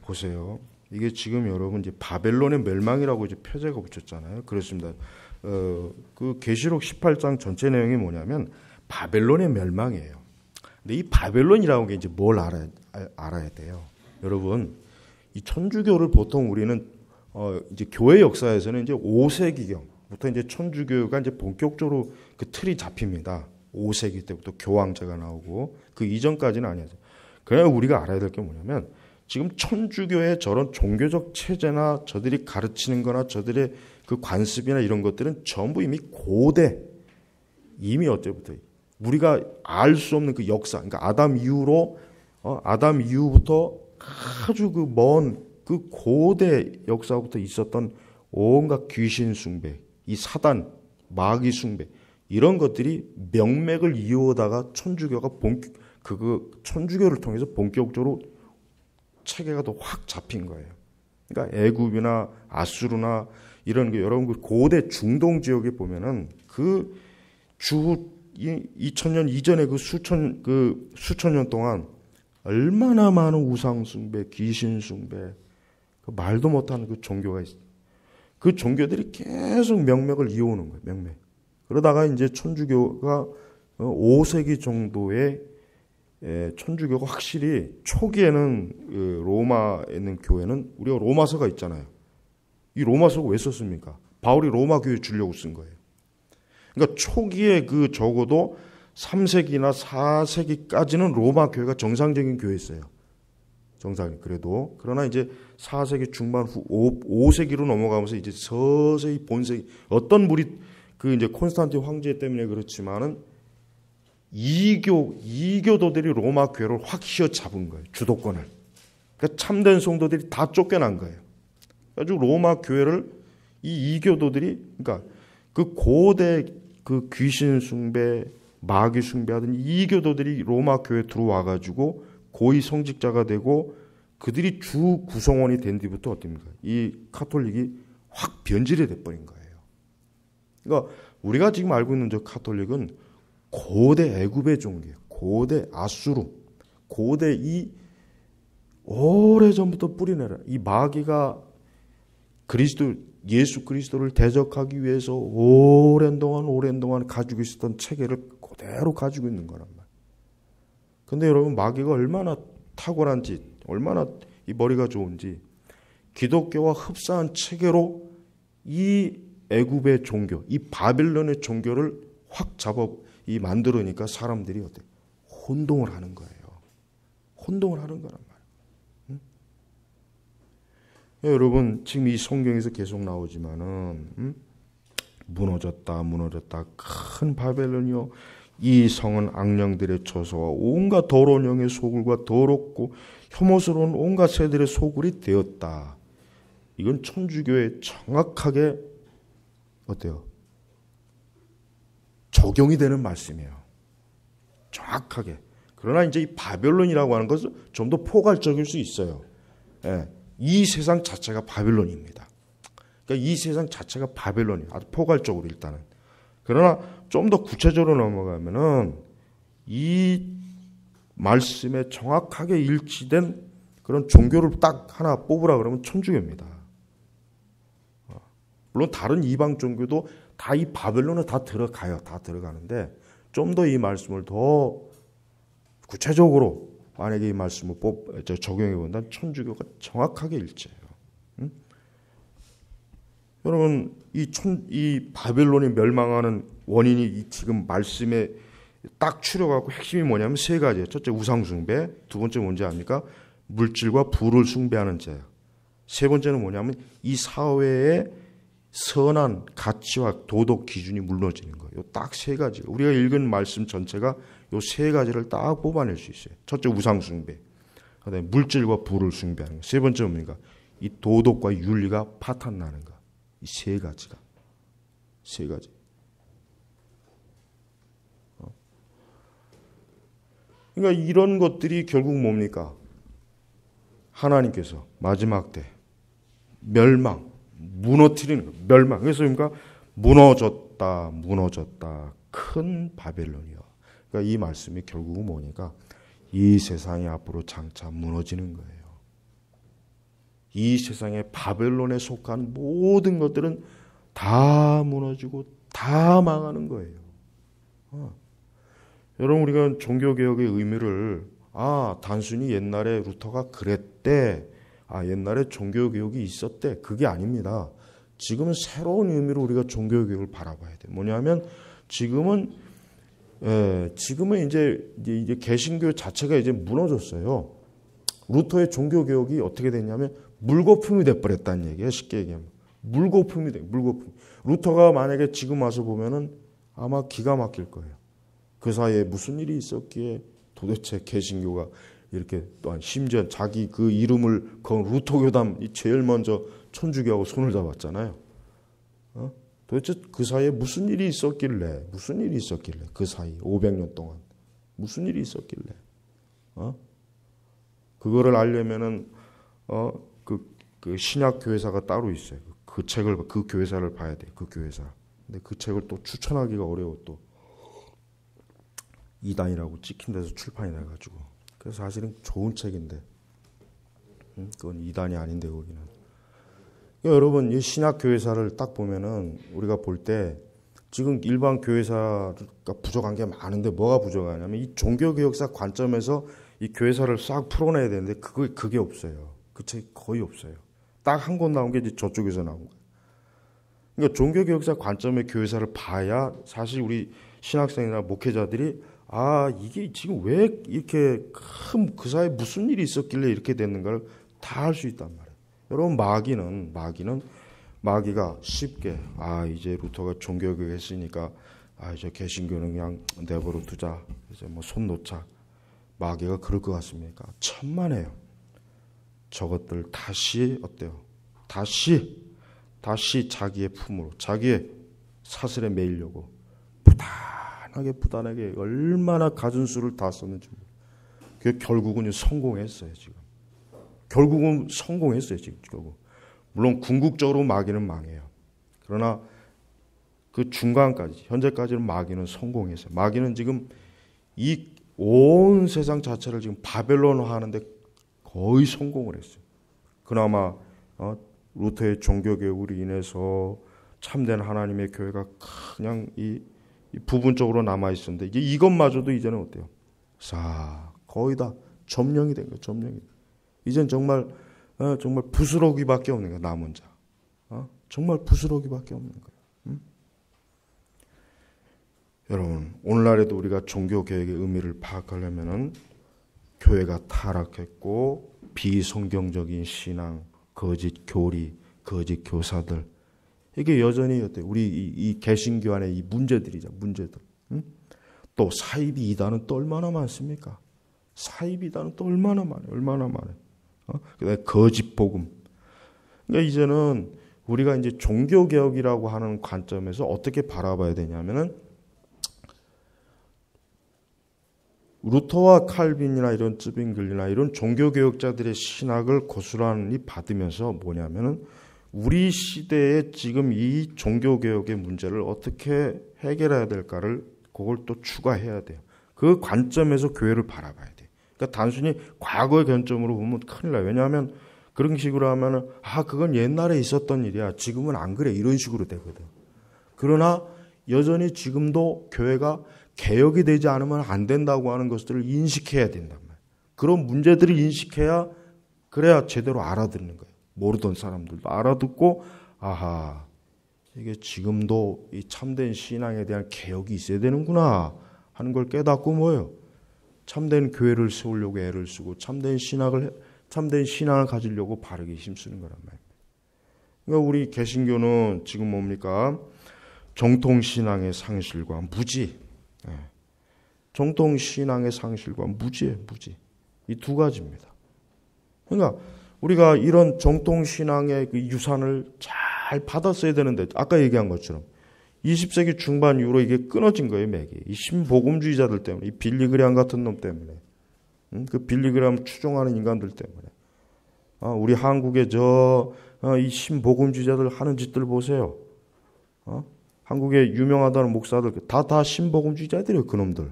A: 보세요. 이게 지금 여러분 이제 바벨론의 멸망이라고 이제 표제가 붙였잖아요. 그렇습니다. 그 계시록 18장 전체 내용이 뭐냐면 바벨론의 멸망이에요. 근데 이 바벨론이라는 게 이제 뭘 알아야 돼요. 여러분 이 천주교를 보통 우리는 이제 교회 역사에서는 이제 5세기경부터 이제 천주교가 이제 본격적으로 그 틀이 잡힙니다. 5세기 때부터 교황제가 나오고 그 이전까지는 아니죠. 그냥 우리가 알아야 될 게 뭐냐면 지금 천주교의 저런 종교적 체제나 저들이 가르치는 거나 저들의 그 관습이나 이런 것들은 전부 이미 고대 이미 어때부터 우리가 알 수 없는 그 역사 그러니까 아담 이후부터 아주 그 먼 그 고대 역사부터 있었던 온갖 귀신 숭배 이 사단 마귀 숭배 이런 것들이 명맥을 이어오다가 천주교가 천주교를 통해서 본격적으로 체계가 더 확 잡힌 거예요. 그러니까 애굽이나 아수르나 이런 게 여러분 그 고대 중동 지역에 보면은 그 주 2000년 이전에 그 수천 년 동안 얼마나 많은 우상 숭배, 귀신 숭배, 그 말도 못하는 그 종교가 있어요. 그 종교들이 계속 명맥을 이어오는 거예요. 명맥. 그러다가 이제 천주교가 5세기 정도에 천주교가 확실히 초기에는 로마에 있는 교회는 우리가 로마서가 있잖아요. 이 로마서가 왜 썼습니까? 바울이 로마 교회 주려고 쓴 거예요. 그러니까 초기에 그 적어도 3세기나 4세기까지는 로마 교회가 정상적인 교회였어요. 정상 그래도 그러나 이제 4세기 중반 후 5세기로 넘어가면서 이제 서서히 본세기 어떤 무리 그 이제 콘스탄틴 황제 때문에 그렇지만은 이교도들이 로마 교회를 확 휘어잡은 거예요. 주도권을. 그러니까 참된 성도들이 다 쫓겨난 거예요. 그래가지고 로마 교회를 이 이교도들이 그러니까 그 고대 그 귀신 숭배, 마귀 숭배하던 이교도들이 로마 교회에 들어와가지고 고위 성직자가 되고 그들이 주 구성원이 된 뒤부터 어떻습니까? 이 카톨릭이 확 변질이 돼버린 거예요. 그러니까 우리가 지금 알고 있는 저 카톨릭은 고대 애굽의 종교예요. 고대 아수르, 고대 이 오래전부터 뿌리내라. 이 마귀가 예수 그리스도를 대적하기 위해서 오랜 동안 가지고 있었던 체계를 그대로 가지고 있는 거란 말이에요. 근데 여러분 마귀가 얼마나 탁월한지, 얼마나 이 머리가 좋은지 기독교와 흡사한 체계로 이 애굽의 종교, 이 바빌론의 종교를 확 잡아 만들으니까 사람들이 어때? 혼동을 하는 거예요. 혼동을 하는 거란 말이에요. 응? 여러분 지금 이 성경에서 계속 나오지만은 무너졌다, 무너졌다. 큰 바벨론이요. 이 성은 악령들의 처소와 온갖 더러운 영의 소굴과 더럽고 혐오스러운 온갖 새들의 소굴이 되었다. 이건 천주교에 정확하게 어때요? 적용이 되는 말씀이에요. 정확하게. 그러나 이제 이 바벨론이라고 하는 것은 좀 더 포괄적일 수 있어요. 예, 이 세상 자체가 바벨론입니다. 그러니까 이 세상 자체가 바벨론이에요. 아주 포괄적으로 일단은. 그러나 좀 더 구체적으로 넘어가면은 이 말씀에 정확하게 일치된 그런 종교를 딱 하나 뽑으라 그러면 천주교입니다. 물론 다른 이방 종교도 다 이 바벨론에 다 들어가요. 다 들어가는데 좀 더 이 말씀을 더 구체적으로 만약에 이 말씀을 적용해 본다면 천주교가 정확하게 일치해요. 응? 여러분 이 바벨론이 멸망하는 원인이 지금 말씀에 딱 추려갖고 핵심이 뭐냐면 세 가지예요. 첫째 우상 숭배, 두 번째 뭔지 압니까? 물질과 부를 숭배하는 죄. 세 번째는 뭐냐면 이 사회의 선한 가치와 도덕 기준이 무너지는 거예요. 딱 세 가지. 우리가 읽은 말씀 전체가 이 세 가지를 딱 뽑아낼 수 있어요. 첫째 우상 숭배, 그다음에 물질과 부를 숭배하는 거. 세 번째 뭡니까? 이 도덕과 윤리가 파탄나는 거. 이 세 가지가. 세 가지. 그러니까 이런 것들이 결국 뭡니까? 하나님께서 마지막 때 멸망, 무너뜨리는 거, 멸망. 그래서 그러니까 무너졌다, 무너졌다. 큰 바벨론이요. 그러니까 이 말씀이 결국은 뭐니까 이 세상이 앞으로 장차 무너지는 거예요. 이 세상에 바벨론에 속한 모든 것들은 다 무너지고 다 망하는 거예요. 여러분 우리가 종교개혁의 의미를 단순히 옛날에 루터가 그랬대, 옛날에 종교개혁이 있었대, 그게 아닙니다. 지금은 새로운 의미로 우리가 종교개혁을 바라봐야 돼요. 뭐냐면 지금은 이제 개신교 자체가 이제 무너졌어요. 루터의 종교개혁이 어떻게 됐냐면 물거품이 돼버렸다는 얘기예요. 쉽게 얘기하면 물거품이 돼. 물거품. 루터가 만약에 지금 와서 보면은 아마 기가 막힐 거예요. 그 사이에 무슨 일이 있었기에 도대체 개신교가 이렇게 또한 심지어 자기 그 이름을 건 루터교담 제일 먼저 천주교하고 손을 잡았잖아요. 도대체 그 사이에 무슨 일이 있었길래 그 사이 500년 동안 무슨 일이 있었길래 그거를 알려면은 그 신약 교회사가 따로 있어요. 그 책을 그 교회사를 봐야 돼. 그 교회사. 근데 그 책을 또 추천하기가 어려워. 또 이단이라고 찍힌 데서 출판이 나가지고. 그래서 사실은 좋은 책인데 그건 이단이 아닌데 거기는. 여러분 이 신약 교회사를 딱 보면은 우리가 볼 때 지금 일반 교회사가 부족한 게 많은데 뭐가 부족하냐면 이 종교개혁사 관점에서 이 교회사를 싹 풀어내야 되는데 그게 없어요. 그 책이 거의 없어요. 딱 한 권 나온 게 이제 저쪽에서 나온 거예요. 그러니까 종교개혁사 관점의 교회사를 봐야 사실 우리 신학생이나 목회자들이 이게 지금 왜 이렇게 큰 그 사이에 무슨 일이 있었길래 이렇게 됐는가를 다 알 수 있단 말이에요. 여러분 마귀가 쉽게 이제 루터가 종교개혁 했으니까 이제 개신교는 그냥 내버려 두자, 이제 뭐 손 놓자. 마귀가 그럴 것 같습니까? 천만에요. 저것들 다시 어때요? 다시 자기의 품으로, 자기의 사슬에 매이려고 부단하게 얼마나 갖은 수를 다 썼는지. 그게 결국은 성공했어요. 지금 결국은 성공했어요. 지금 결국. 물론 궁극적으로 마귀는 망해요. 그러나 그 중간까지 현재까지는 마귀는 성공했어요. 마귀는 지금 이 온 세상 자체를 지금 바벨론화하는데 거의 성공을 했어요. 그나마 루터의 종교개혁으로 인해서 참된 하나님의 교회가 그냥 이 부분적으로 남아 있었는데 이제 이것마저도 이제는 어때요? 싹 거의 다 점령이 된 거예요. 점령이. 이젠 정말 부스러기밖에 없는 거예요. 남은 자. 정말 부스러기밖에 없는 거예요. 여러분, 오늘날에도 우리가 종교개혁의 의미를 파악하려면은 교회가 타락했고 비성경적인 신앙, 거짓 교리, 거짓 교사들, 이게 여전히 우리 이 개신교 안에 이 문제들이죠. 문제들. 또 사이비 이단은 또 얼마나 많습니까? 사이비 이단은 또 얼마나 많아요. 얼마나 많아요. 그다음에 거짓 복음. 그러니까 이제는 우리가 이제 종교개혁이라고 하는 관점에서 어떻게 바라봐야 되냐면은 루터와 칼빈이나 이런 쯔빙글이나 이런 종교개혁자들의 신학을 고스란히 받으면서 뭐냐면은 우리 시대에 지금 이 종교개혁의 문제를 어떻게 해결해야 될까를 그걸 또 추가해야 돼요. 그 관점에서 교회를 바라봐야 돼요. 그러니까 단순히 과거의 관점으로 보면 큰일 나요. 왜냐하면 그런 식으로 하면은 그건 옛날에 있었던 일이야. 지금은 안 그래. 이런 식으로 되거든. 그러나 여전히 지금도 교회가 개혁이 되지 않으면 안 된다고 하는 것들을 인식해야 된단 말이에요. 그런 문제들을 인식해야 그래야 제대로 알아듣는 거예요. 모르던 사람들도 알아듣고 이게 지금도 이 참된 신앙에 대한 개혁이 있어야 되는구나 하는 걸 깨닫고 뭐예요? 참된 교회를 세우려고 애를 쓰고 참된 신앙을 가지려고 바르게 힘쓰는 거란 말이에요. 그러니까 우리 개신교는 지금 뭡니까? 정통신앙의 상실과 무지. 정통신앙의 상실과 무지예요. 무지. 이 두 가지입니다. 그러니까 우리가 이런 정통신앙의 그 유산을 잘 받았어야 되는데 아까 얘기한 것처럼 20세기 중반 이후로 이게 끊어진 거예요. 맥이. 이 신복음주의자들 때문에, 이 빌리그레함 같은 놈 때문에, 그 빌리그레함 추종하는 인간들 때문에. 우리 한국의 이 신복음주의자들 하는 짓들 보세요. 한국의 유명하다는 목사들 다 신복음주의자들이에요. 그놈들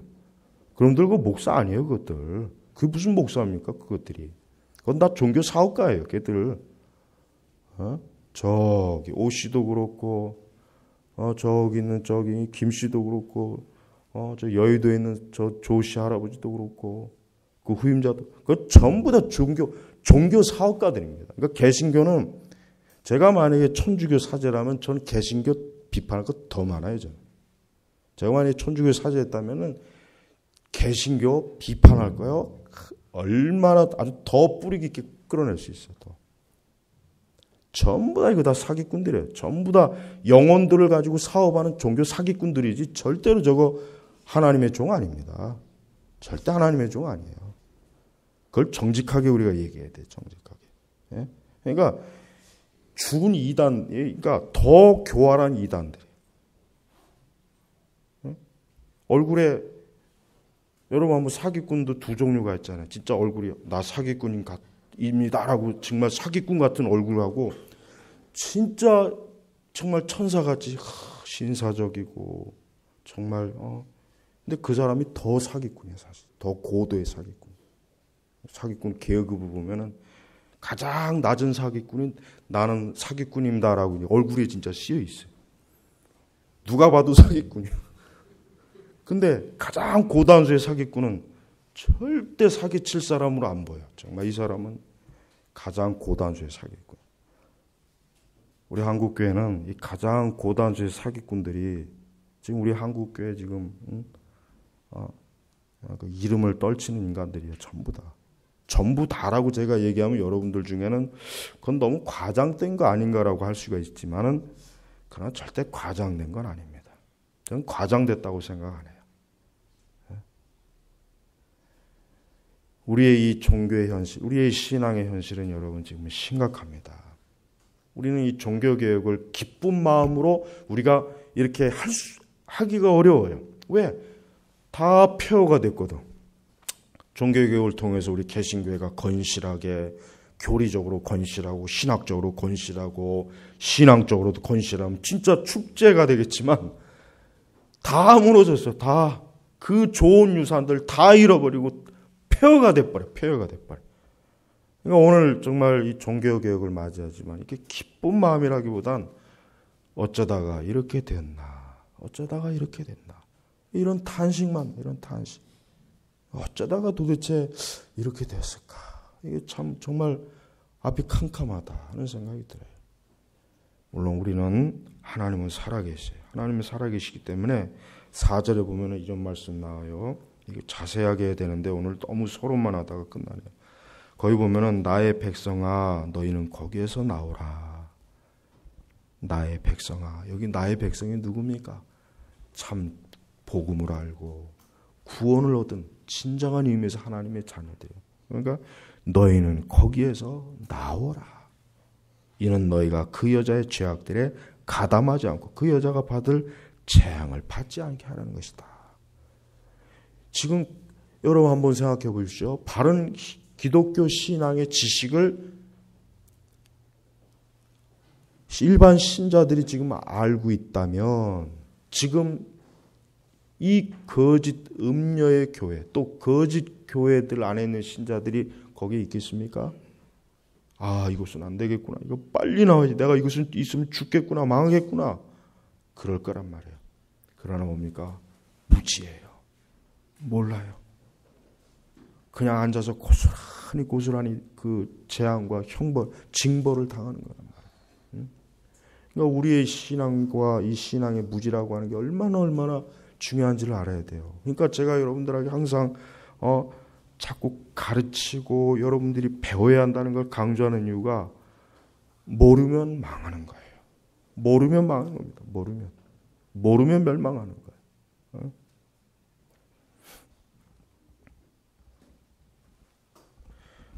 A: 그 목사 아니에요. 그것들. 그게 무슨 목사입니까? 그것들이. 그건 다 종교 사업가예요. 걔들. 저기 오 씨도 그렇고, 저기 있는 저기 김 씨도 그렇고, 저 여의도에 있는 저 조 씨 할아버지도 그렇고, 그 후임자도, 그 전부 다 종교 사업가들입니다. 그러니까 개신교는 제가 만약에 천주교 사제라면 전 개신교 비판할 것 더 많아요. 저는. 제가 만약에 천주교 사제였다면은 개신교 비판할 거요. 얼마나 아주 더 뿌리 깊게 끌어낼 수 있어. 더. 전부 다 이거 다 사기꾼들이에요. 전부 다 영혼들을 가지고 사업하는 종교 사기꾼들이지 절대로 저거 하나님의 종 아닙니다. 절대 하나님의 종 아니에요. 그걸 정직하게 우리가 얘기해야 돼요. 정직하게. 예? 그러니까 죽은 이단, 그러니까 더 교활한 이단들이에요. 예? 얼굴에 여러분 한번 사기꾼도 두 종류가 있잖아요. 진짜 얼굴이 나 사기꾼입니다라고 정말 사기꾼 같은 얼굴하고 진짜 정말 천사같이 신사적이고 정말 근데 그 사람이 더 사기꾼이에요. 사실 더 고도의 사기꾼. 사기꾼 계급을 보면은 가장 낮은 사기꾼인 나는 사기꾼입니다라고 얼굴에 진짜 씌여 있어요. 누가 봐도 사기꾼이에요. 근데 가장 고단수의 사기꾼은 절대 사기칠 사람으로 안 보여. 정말 이 사람은 가장 고단수의 사기꾼. 우리 한국교회는 이 가장 고단수의 사기꾼들이 지금 우리 한국교회 지금 그 이름을 떨치는 인간들이에요. 전부 다. 전부 다라고 제가 얘기하면 여러분들 중에는 그건 너무 과장된 거 아닌가라고 할 수가 있지만은 그러나 절대 과장된 건 아닙니다. 저는 과장됐다고 생각 안 해요. 우리의 이 종교의 현실, 우리의 신앙의 현실은 여러분 지금 심각합니다. 우리는 이 종교개혁을 기쁜 마음으로 우리가 이렇게 하기가 어려워요. 왜? 다 폐허가 됐거든. 종교개혁을 통해서 우리 개신교회가 건실하게, 교리적으로 건실하고, 신학적으로 건실하고, 신앙적으로도 건실하면 진짜 축제가 되겠지만 다 무너졌어요. 다 그 좋은 유산들 다 잃어버리고 폐허가 돼버려. 폐허가 돼버려. 그러니까 오늘 정말 이 종교개혁을 맞이하지만 이렇게 기쁜 마음이라기보단 어쩌다가 이렇게 됐나. 어쩌다가 이렇게 됐나. 이런 탄식만, 이런 탄식. 어쩌다가 도대체 이렇게 됐을까? 이게 참 정말 앞이 캄캄하다 하는 생각이 들어요. 물론 우리는 하나님은 살아계세요. 하나님은 살아계시기 때문에 4절에 보면 이런 말씀 나와요. 이거 자세하게 해야 되는데 오늘 너무 서론만 하다가 끝나네요. 거기 보면은 나의 백성아 너희는 거기에서 나오라. 나의 백성아. 여기 나의 백성이 누굽니까? 참 복음을 알고 구원을 얻은 진정한 의미에서 하나님의 자녀들이에요. 그러니까 너희는 거기에서 나오라. 이는 너희가 그 여자의 죄악들에 가담하지 않고 그 여자가 받을 재앙을 받지 않게 하라는 것이다. 지금 여러분 한번 생각해 보십시오. 바른 기독교 신앙의 지식을 일반 신자들이 지금 알고 있다면 지금 이 거짓 음녀의 교회 또 거짓 교회들 안에 있는 신자들이 거기에 있겠습니까? 아, 이것은 안 되겠구나. 이거 빨리 나와야지. 내가 이것은 있으면 죽겠구나. 망하겠구나. 그럴 거란 말이에요. 그러나 뭡니까? 무지해요. 몰라요. 그냥 앉아서 고스란히 그 재앙과 형벌, 징벌을 당하는 거란 말이에요. 그러니까 우리의 신앙과 이 신앙의 무지라고 하는 게 얼마나 중요한지를 알아야 돼요. 그러니까 제가 여러분들에게 항상 자꾸 가르치고 여러분들이 배워야 한다는 걸 강조하는 이유가 모르면 망하는 거예요. 모르면 망하는 겁니다. 모르면 멸망하는 거예요.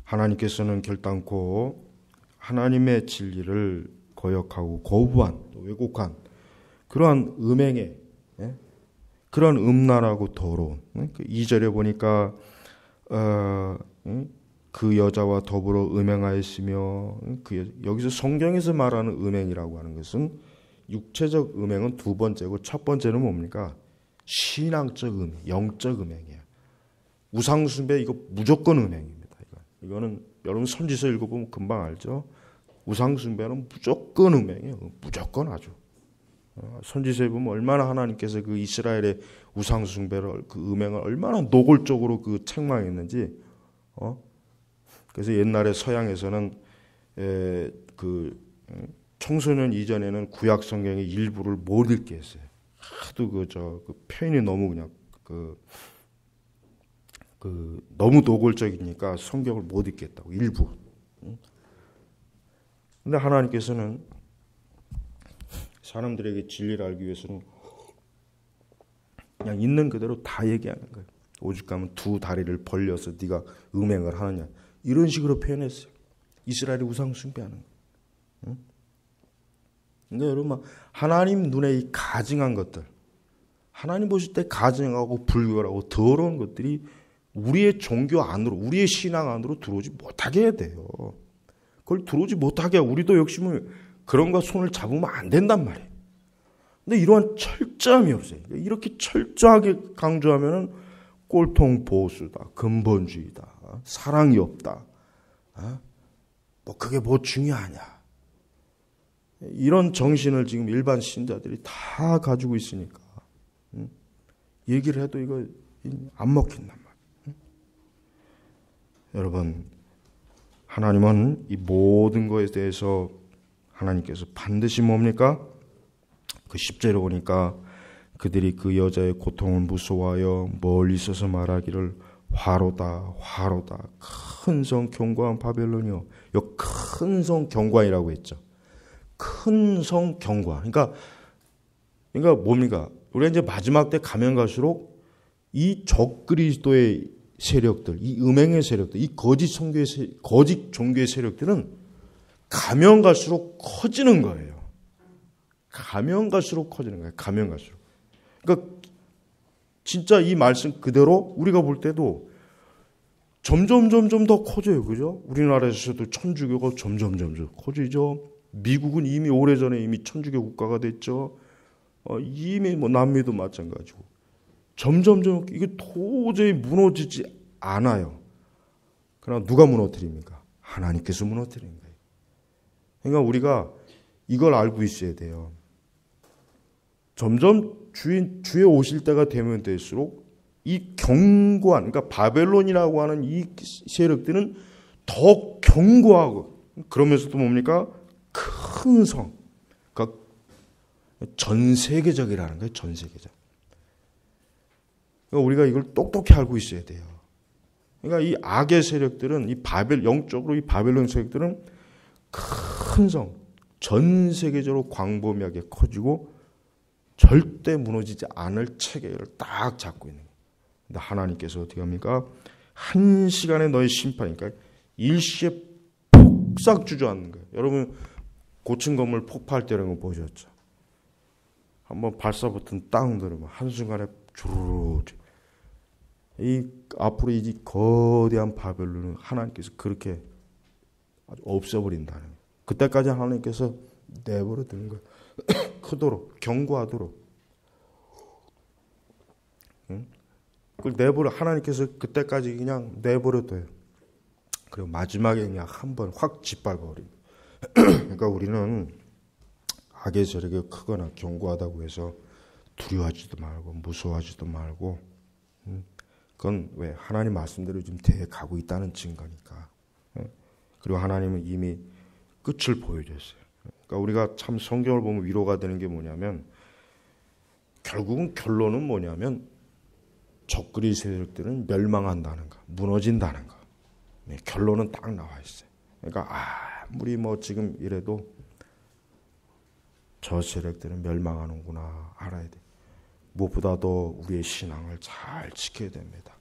A: 하나님께서는 결단코 하나님의 진리를 거역하고 거부한 왜곡한 그러한 음행에 그런 음란하고 더러운 2절에 보니까 그 여자와 더불어 음행하였으며 여기서 성경에서 말하는 음행이라고 하는 것은 육체적 음행은 두 번째고 첫 번째는 뭡니까? 신앙적 음행, 영적 음행이에요. 우상숭배 이거 무조건 음행입니다. 이거는 여러분 선지서 읽어보면 금방 알죠. 우상숭배는 무조건 음행이에요. 무조건 아주. 선지서에 보면 얼마나 하나님께서 그 이스라엘의 우상숭배를 그 음행을 얼마나 노골적으로 그 책망했는지. 그래서 옛날에 서양에서는 그 청소년 이전에는 구약 성경의 일부를 못 읽게 했어요. 하도 그 표현이 너무 그냥 너무 노골적이니까 성경을 못 읽겠다고 일부. 근데 하나님께서는 사람들에게 진리를 알기 위해서는 그냥 있는 그대로 다 얘기하는 거예요. 오죽하면 두 다리를 벌려서 네가 음행을 하느냐 이런 식으로 표현했어요. 이스라엘이 우상 숭배하는 거예요. 그러니까 여러분 하나님 눈에 이 가증한 것들, 하나님 보실 때 가증하고 불결하고 더러운 것들이 우리의 종교 안으로, 우리의 신앙 안으로 들어오지 못하게 해야 돼요. 그걸 들어오지 못하게 우리도 역시 그런 거 손을 잡으면 안 된단 말이에요. 근데 이러한 철저함이 없어요. 이렇게 철저하게 강조하면은 꼴통 보수다, 근본주의다, 사랑이 없다. 그게 뭐 중요하냐. 이런 정신을 지금 일반 신자들이 다 가지고 있으니까 얘기를 해도 이거 안 먹힌단 말이에요. 여러분, 하나님은 이 모든 것에 대해서 하나님께서 반드시 뭡니까? 그 10절에 보니까 그들이 그 여자의 고통을 무서워하여 멀리 있어서 말하기를 화로다 화로다 큰 성 견고한 바벨론이요. 이 큰 성 견고한이라고 했죠. 큰 성 견고한. 그러니까 뭡니까? 우리가 이제 마지막 때 가면 갈수록 이 적그리스도의 세력들, 이 음행의 세력들, 이 거짓 종교의 세력들은 가면 갈수록 커지는 거예요. 가면 갈수록 커지는 거예요. 가면 갈수록. 그러니까 진짜 이 말씀 그대로 우리가 볼 때도 점점 더 커져요. 그죠? 우리나라에서도 천주교가 점점 커지죠. 미국은 이미 오래전에 이미 천주교 국가가 됐죠. 이미 남미도 마찬가지고. 점점 이게 도저히 무너지지 않아요. 그러나 누가 무너뜨립니까? 하나님께서 무너뜨린 거예요. 그러니까 우리가 이걸 알고 있어야 돼요. 점점 주의 오실 때가 되면 될수록 이 견고한, 그러니까 바벨론이라고 하는 이 세력들은 더 견고하고, 그러면서도 뭡니까? 큰 성. 그러니까 전 세계적이라는 거예요. 전 세계적. 그러니까 우리가 이걸 똑똑히 알고 있어야 돼요. 그러니까 이 악의 세력들은, 영적으로 이 바벨론 세력들은 큰 성, 전 세계적으로 광범위하게 커지고 절대 무너지지 않을 체계를 딱 잡고 있는 거예요. 근데 하나님께서 어떻게 합니까? 한 시간에 너의 심판이니까 일시에 폭삭 주저앉는 거예요. 여러분 고층 건물 폭파할 때라는 거 보셨죠? 한번 발사 버튼 딱 누르면 한순간에 주르르. 이 앞으로 이 거대한 바벨론을 하나님께서 그렇게 아주 없애버린다는 거예요. 그때까지 하나님께서 내버려 두는 거예요. 크도록, 견고하도록. 그걸 내버려, 하나님께서 그때까지 그냥 내버려 둬요. 그리고 마지막에 그냥 한번 확 짓밟아버립니다. 그러니까 우리는 악의 세력이 크거나 견고하다고 해서 두려워하지도 말고 무서워하지도 말고, 그건 왜? 하나님 말씀대로 지금 대가고 있다는 증거니까. 그리고 하나님은 이미 끝을 보여줬어요. 그러니까 우리가 참 성경을 보면 위로가 되는 게 뭐냐면, 결국은 결론은 뭐냐면 적그리 세력들은 멸망한다는 거, 무너진다는 거. 결론은 딱 나와 있어요. 그러니까 아무리 뭐 지금 이래도 저 세력들은 멸망하는구나 알아야 돼. 무엇보다도 우리의 신앙을 잘 지켜야 됩니다.